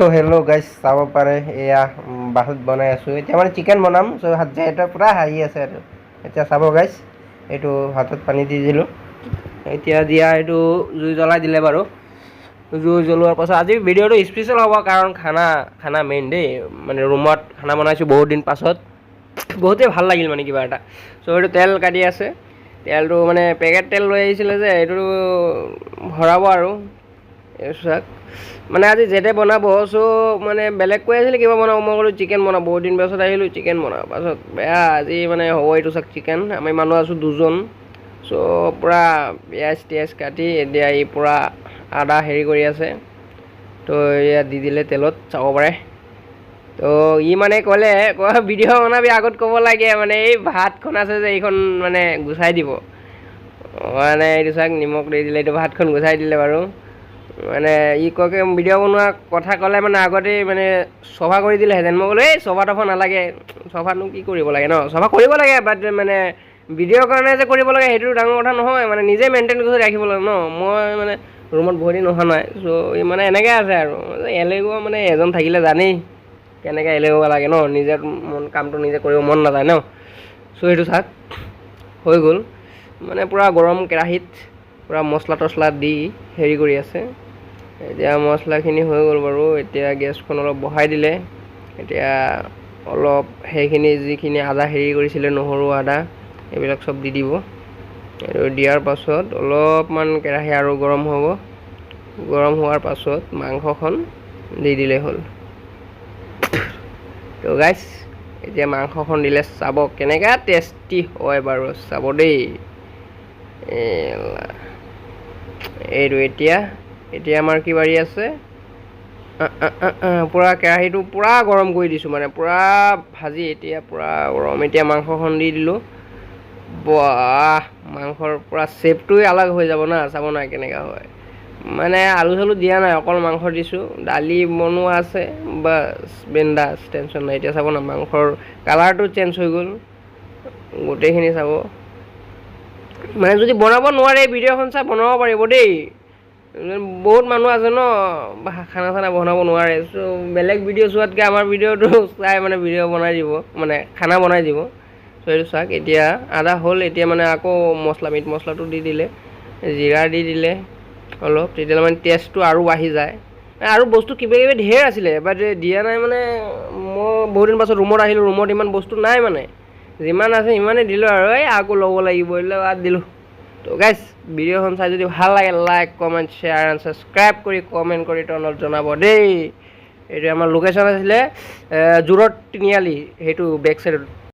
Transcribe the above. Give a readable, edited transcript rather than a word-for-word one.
তো hello' guys চাব পাৰে এয়া বাঁহত বনাই আছোঁ এতিয়া মানে চিকেন বনাম চ' হাত যায় এটা পূৰা হাঁহি আছে আৰু এতিয়া চাব গাইজ এইটো হাতত পানী দি দিলোঁ এতিয়া দিয়া এইটো জুই জ্বলাই দিলে বাৰু জুই জ্বলোৱাৰ পাছত আজি ভিডিঅ'টো স্পেচিয়েল হ'ব কাৰণ খানা মেইন দেই মানে ৰুমত খানা বনাইছোঁ বহুত দিন পাছত বহুতেই ভাল লাগিল মানে কিবা এটা চ' এইটো তেল কাটি আছে তেলটো মানে পেকেট তেল লৈ আহিছিলে যে এইটো ভৰাব আৰু চাওক মানে আজি যেতে বনাব চ' মানে বেলেগ কৈ আছিলে কিবা বনাব মই ক'লোঁ চিকেন বনাব বহুত দিন পাছত আহিলোঁ চিকেন বনাব পাছত বেয়া আজি মানে হ'ব এইটো চাওক চিকেন আমি মানুহ আছোঁ দুজন চ' পূৰা পিঁয়াজ টিয়াজ কাটি এতিয়া ই পূৰা আদা হেৰি কৰি আছে তো ইয়াত দি দিলে তেলত চাব পাৰে তো ই মানে ক'লে ভিডিঅ' বনাবি আগত ক'ব লাগে মানে এই ভাতখন আছে যে এইখন মানে গুচাই দিব মানে এইটো চাওক নিমখ দি দিলে এইটো ভাতখন গুচাই দিলে বাৰু মানে ই কয়কে ভিডিঅ' বনোৱা কথা ক'লে মানে আগতেই মানে চফা কৰি দিলেহেঁতেন মই ক'লোঁ এই চফা তফা নালাগে চফানো কি কৰিব লাগে ন চফা কৰিব লাগে বাট মানে ভিডিঅ'ৰ কাৰণে যে কৰিব লাগে সেইটো ডাঙৰ কথা নহয় মানে নিজে মেইনটেইন কৰি ৰাখিব লাগে ন মই মানে ৰুমত বহুত দিন অহা নাই চ' ই মানে এনেকৈ আছে আৰু এলেহুৱা মানে এজন থাকিলে জানেই কেনেকৈ এলেহুৱা লাগে ন নিজে কামটো নিজে কৰিব মন নাযায় ন চ' সেইটো চাওক হৈ গ'ল মানে পূৰা গৰম কেৰাহীত পূৰা মছলা তছলা দি হেৰি কৰি আছে এতিয়া মছলাখিনি হৈ গ'ল বাৰু এতিয়া গেছখন অলপ বঢ়াই দিলে এতিয়া অলপ সেইখিনি যিখিনি আদা হেৰি কৰিছিলে নহৰু আদা এইবিলাক চব দি দিব আৰু দিয়াৰ পাছত অলপমান কেৰাহী আৰু গৰম হ'ব গৰম হোৱাৰ পাছত মাংসখন দি দিলেই হ'ল তো গাইছ এতিয়া মাংসখন দিলে চাব কেনেকৈ টেষ্টি হয় বাৰু চাব দেই এইটো এতিয়া আমাৰ কি বাৰী আছে পূৰা কেৰাহীটো পূৰা গৰম কৰি দিছোঁ মানে পূৰা ভাজি এতিয়া পূৰা গৰম এতিয়া মাংসখন দি দিলোঁ বাহ মাংসৰ পূৰা চেপটোৱে আলগ হৈ যাব না চাব না কেনেকুৱা হয় মানে আলু চালু দিয়া নাই অকল মাংস দিছোঁ দালি বনোৱা আছে বাছ বিন্দাছ টেনশ্যন নাই এতিয়া চাব না মাংসৰ কালাৰটো চেঞ্জ হৈ গ'ল গোটেইখিনি চাব মানে যদি বনাব নোৱাৰে ভিডিঅ'খন চাই বনাব পাৰিব দেই বহুত মানুহ আছে ন খানা চানা বনাব নোৱাৰে চ' বেলেগ ভিডিঅ' চোৱাতকৈ আমাৰ ভিডিঅ'টো চাই মানে ভিডিঅ' বনাই দিব মানে খানা বনাই দিব চ' এইটো চাওক এতিয়া আদা হ'ল এতিয়া মানে আকৌ মিট মছলাটো দি দিলে জিৰা দি দিলে অলপ তেতিয়াহ'লে মানে টেষ্টটো আৰু বাঢ়ি যায় আৰু বস্তু কিবা কিবি ঢেৰ আছিলে বাট দিয়া নাই মানে মই বহুত দিন পাছত ৰুমত আহিলোঁ ৰুমত ইমান বস্তু নাই মানে যিমান আছে সিমানেই দিলোঁ আৰু এই আকৌ ল'ব লাগিব এইবিলাক বাদ দিলোঁ তো গাইজ ভিডিঅ'খন চাই যদি ভাল লাগে like comment share and subscribe কৰি কমেণ্ট কৰি তলত জনাব দেই এইটো আমাৰ লোকেশ্যন আছিলে জোৰত তিনিআলি সেইটো বেক চাইডত